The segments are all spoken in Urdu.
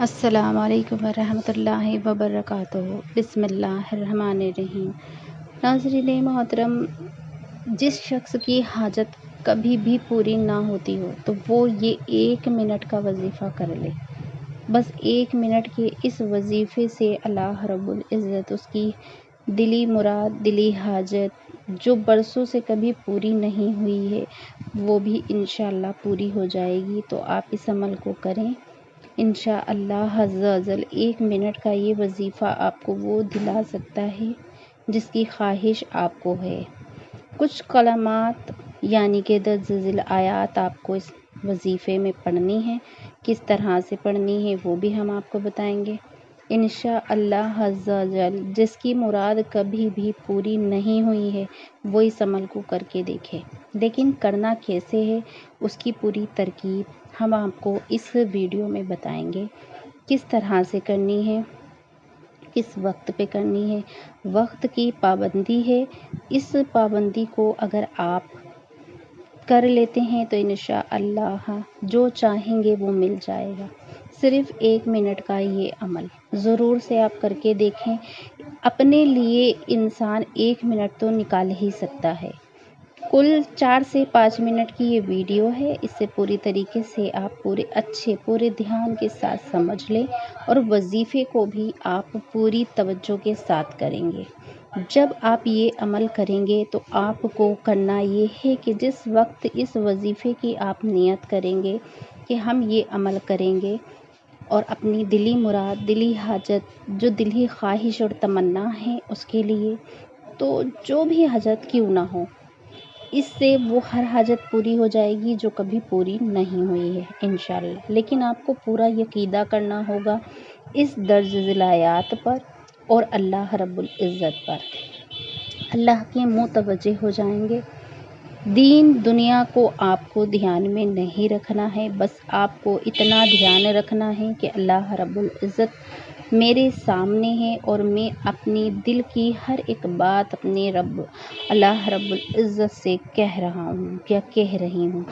السلام علیکم ورحمۃ اللہ وبرکاتہ۔ بسم اللہ الرحمن الرحیم۔ ناظرین محترم، جس شخص کی حاجت کبھی بھی پوری نہ ہوتی ہو تو وہ یہ 1 منٹ کا وظیفہ کر لے۔ بس 1 منٹ کے اس وظیفے سے اللہ رب العزت اس کی دلی مراد، دلی حاجت جو برسوں سے کبھی پوری نہیں ہوئی ہے وہ بھی انشاءاللہ پوری ہو جائے گی۔ تو آپ اس عمل کو کریں انشاءاللہ عز و جل۔ 1 منٹ کا یہ وظیفہ آپ کو وہ دلا سکتا ہے جس کی خواہش آپ کو ہے۔ کچھ کلمات یعنی کہ 10 ذیل آیات آپ کو اس وظیفے میں پڑھنی ہے۔ کس طرح سے پڑھنی ہے وہ بھی ہم آپ کو بتائیں گے انشاءاللہ عز و جل۔ جس کی مراد کبھی بھی پوری نہیں ہوئی ہے وہ اس عمل کو کر کے دیکھے، لیکن کرنا کیسے ہے اس کی پوری ترکیب ہم آپ کو اس ویڈیو میں بتائیں گے۔ کس طرح سے کرنی ہے، کس وقت پہ کرنی ہے، وقت کی پابندی ہے۔ اس پابندی کو اگر آپ کر لیتے ہیں تو انشاءاللہ جو چاہیں گے وہ مل جائے گا۔ صرف 1 منٹ کا یہ عمل ضرور سے آپ کر کے دیکھیں۔ اپنے لیے انسان 1 منٹ تو نکال ہی سکتا ہے۔ کل 4 سے 5 منٹ کی یہ ویڈیو ہے، اس سے پوری طریقے سے آپ پورے دھیان کے ساتھ سمجھ لیں اور وظیفے کو بھی آپ پوری توجہ کے ساتھ کریں گے۔ جب آپ یہ عمل کریں گے تو آپ کو کرنا یہ ہے کہ جس وقت اس وظیفے کی آپ نیت کریں گے کہ ہم یہ عمل کریں گے اور اپنی دلی مراد، دلی حاجت، جو دلی خواہش اور تمنا ہے اس کے لیے، تو جو بھی حاجت کیوں نہ ہو اس سے وہ ہر حاجت پوری ہو جائے گی جو کبھی پوری نہیں ہوئی ہے انشاءاللہ۔ لیکن آپ کو پورا یقینہ کرنا ہوگا اس 10 ذیل آیات پر اور اللہ رب العزت پر۔ اللہ کے متوجہ ہو جائیں گے۔ دین دنیا کو آپ کو دھیان میں نہیں رکھنا ہے، بس آپ کو اتنا دھیان رکھنا ہے کہ اللہ رب العزت میرے سامنے ہے اور میں اپنی دل کی ہر ایک بات اپنے اللہ رب العزت سے کہہ رہا ہوں یا کہہ رہی ہوں۔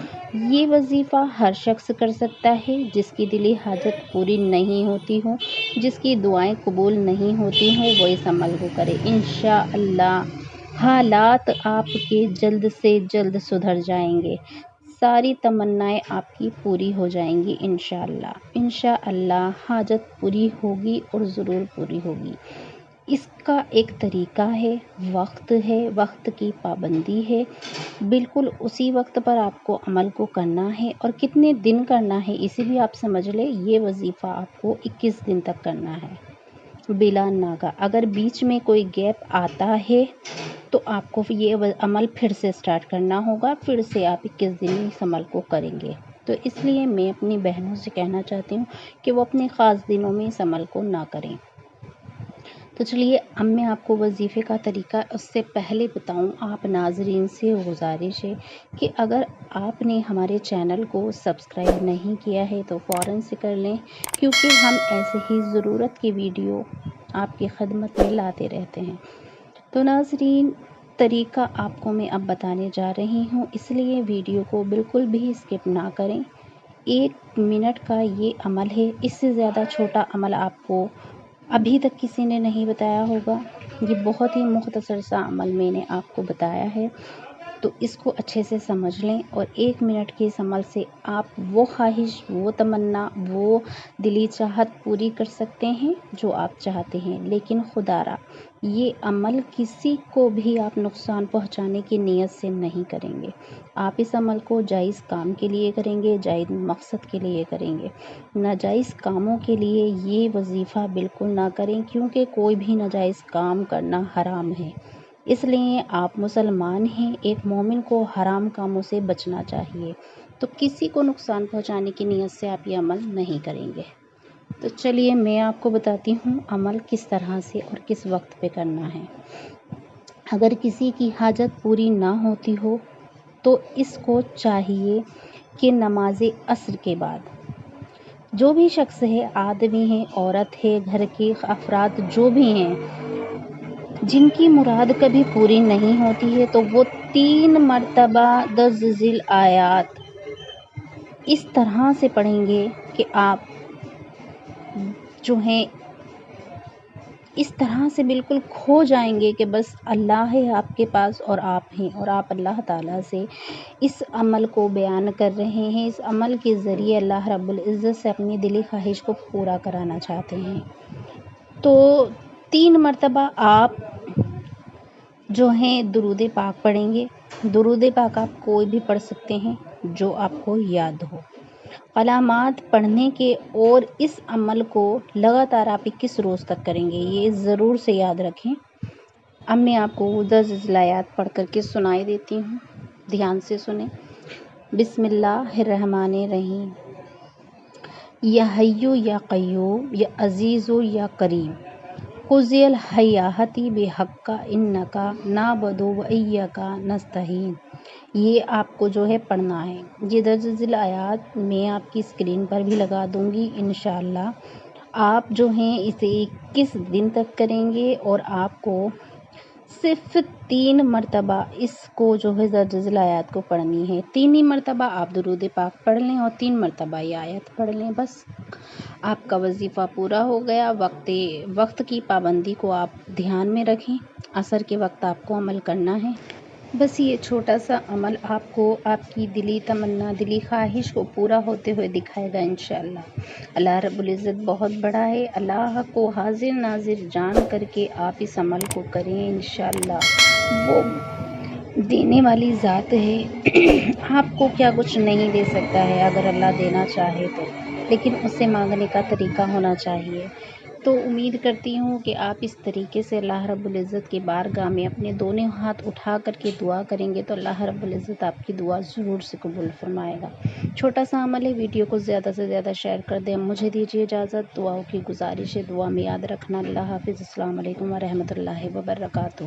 یہ وظیفہ ہر شخص کر سکتا ہے جس کی دلی حاجت پوری نہیں ہوتی ہو، جس کی دعائیں قبول نہیں ہوتی ہوں، وہ اس عمل کو کرے انشاءاللہ۔ حالات آپ کے جلد سے جلد سدھر جائیں گے، ساری تمنائیں آپ کی پوری ہو جائیں گی انشاءاللہ۔ انشاءاللہ حاجت پوری ہوگی اور ضرور پوری ہوگی۔ اس کا ایک طریقہ ہے، وقت کی پابندی ہے۔ بالکل اسی وقت پر آپ کو عمل کو کرنا ہے اور کتنے دن کرنا ہے اسے بھی آپ سمجھ لیں۔ یہ وظیفہ آپ کو 21 دن تک کرنا ہے بلا ناغہ۔ اگر بیچ میں کوئی گیپ آتا ہے تو آپ کو یہ عمل پھر سے سٹارٹ کرنا ہوگا، پھر سے آپ 21 دن اس عمل کو کریں گے۔ تو اس لیے میں اپنی بہنوں سے کہنا چاہتی ہوں کہ وہ اپنے خاص دنوں میں اس عمل کو نہ کریں۔ تو چلیے اب میں آپ کو وظیفے کا طریقہ اس سے پہلے بتاؤں، آپ ناظرین سے گزارش ہے کہ اگر آپ نے ہمارے چینل کو سبسکرائب نہیں کیا ہے تو فوراً سے کر لیں، کیونکہ ہم ایسے ہی ضرورت کی ویڈیو آپ کی خدمت میں لاتے رہتے ہیں۔ تو ناظرین طریقہ آپ کو میں اب بتانے جا رہی ہوں، اس لیے ویڈیو کو بالکل بھی اسکپ نہ کریں۔ 1 منٹ کا یہ عمل ہے، اس سے زیادہ چھوٹا عمل آپ کو ابھی تک کسی نے نہیں بتایا ہوگا۔ یہ بہت ہی مختصر سا عمل میں نے آپ کو بتایا ہے، تو اس کو اچھے سے سمجھ لیں اور 1 منٹ کے اس عمل سے آپ وہ خواہش، وہ تمنا، وہ دلی چاہت پوری کر سکتے ہیں جو آپ چاہتے ہیں۔ لیکن خدا را یہ عمل کسی کو بھی آپ نقصان پہنچانے کی نیت سے نہیں کریں گے۔ آپ اس عمل کو جائز کام کے لیے کریں گے، جائز مقصد کے لیے کریں گے۔ ناجائز کاموں کے لیے یہ وظیفہ بالکل نہ کریں، کیونکہ کوئی بھی ناجائز کام کرنا حرام ہے۔ اس لیے آپ مسلمان ہیں، ایک مومن کو حرام کاموں سے بچنا چاہیے، تو کسی کو نقصان پہنچانے کی نیت سے آپ یہ عمل نہیں کریں گے۔ تو چلیے میں آپ کو بتاتی ہوں عمل کس طرح سے اور کس وقت پہ کرنا ہے۔ اگر کسی کی حاجت پوری نہ ہوتی ہو تو اس کو چاہیے کہ نماز عصر کے بعد جو بھی شخص ہے، آدمی ہے، عورت ہے، گھر کے افراد جو بھی ہیں جن کی مراد کبھی پوری نہیں ہوتی ہے، تو وہ 3 مرتبہ 10 ذیل آیات اس طرح سے پڑھیں گے کہ آپ جو ہیں اس طرح سے بالکل کھو جائیں گے کہ بس اللہ ہے آپ کے پاس اور آپ ہیں، اور آپ اللہ تعالیٰ سے اس عمل کو بیان کر رہے ہیں، اس عمل کے ذریعے اللہ رب العزت سے اپنی دلی خواہش کو پورا کرانا چاہتے ہیں۔ تو 3 مرتبہ آپ جو ہیں درود پاک پڑھیں گے۔ درود پاک آپ کوئی بھی پڑھ سکتے ہیں جو آپ کو یاد ہو۔ علامات پڑھنے کے اور اس عمل کو لگاتار آپ 21 روز تک کریں گے، یہ ضرور سے یاد رکھیں۔ اب میں آپ کو درج آیات پڑھ کر کے سنائی دیتی ہوں، دھیان سے سنیں۔ بسم اللہ الرحمن الرحیم۔ یا حیو یا قیوم یا عزیز یا کریم قضی الحیاتی بحق انکا نعبدو و ایاکا نستعین۔ یہ آپ کو جو ہے پڑھنا ہے۔ یہ درج ذیل آیات میں آپ کی اسکرین پر بھی لگا دوں گی انشاءاللہ۔ آپ جو ہیں اسے 21 دن تک کریں گے اور آپ کو صرف 3 مرتبہ اس کو جو ہے درج ذیل آیات کو پڑھنی ہے۔ 3 ہی مرتبہ آپ درود پاک پڑھ لیں اور 3 مرتبہ یہ آیت پڑھ لیں، بس آپ کا وظیفہ پورا ہو گیا۔ وقت کی پابندی کو آپ دھیان میں رکھیں، عصر کے وقت آپ کو عمل کرنا ہے۔ بس یہ چھوٹا سا عمل آپ کو آپ کی دلی تمنا، دلی خواہش کو پورا ہوتے ہوئے دکھائے گا انشاءاللہ۔ اللہ رب العزت بہت بڑا ہے، اللہ کو حاضر ناظر جان کر کے آپ اس عمل کو کریں انشاءاللہ۔ وہ دینے والی ذات ہے، آپ کو کیا کچھ نہیں دے سکتا ہے اگر اللہ دینا چاہے تو، لیکن اس سے مانگنے کا طریقہ ہونا چاہیے۔ تو امید کرتی ہوں کہ آپ اس طریقے سے اللہ رب العزت کی بارگاہ میں اپنے دونوں ہاتھ اٹھا کر کے دعا کریں گے تو اللہ رب العزت آپ کی دعا ضرور سے قبول فرمائے گا۔ چھوٹا سا عمل ہے، ویڈیو کو زیادہ سے زیادہ شیئر کر دیں۔ مجھے دیجیے اجازت، دعاؤں کی گزارش ہے، دعا میں یاد رکھنا۔ اللہ حافظ، السلام علیکم ورحمۃ اللہ وبرکاتہ۔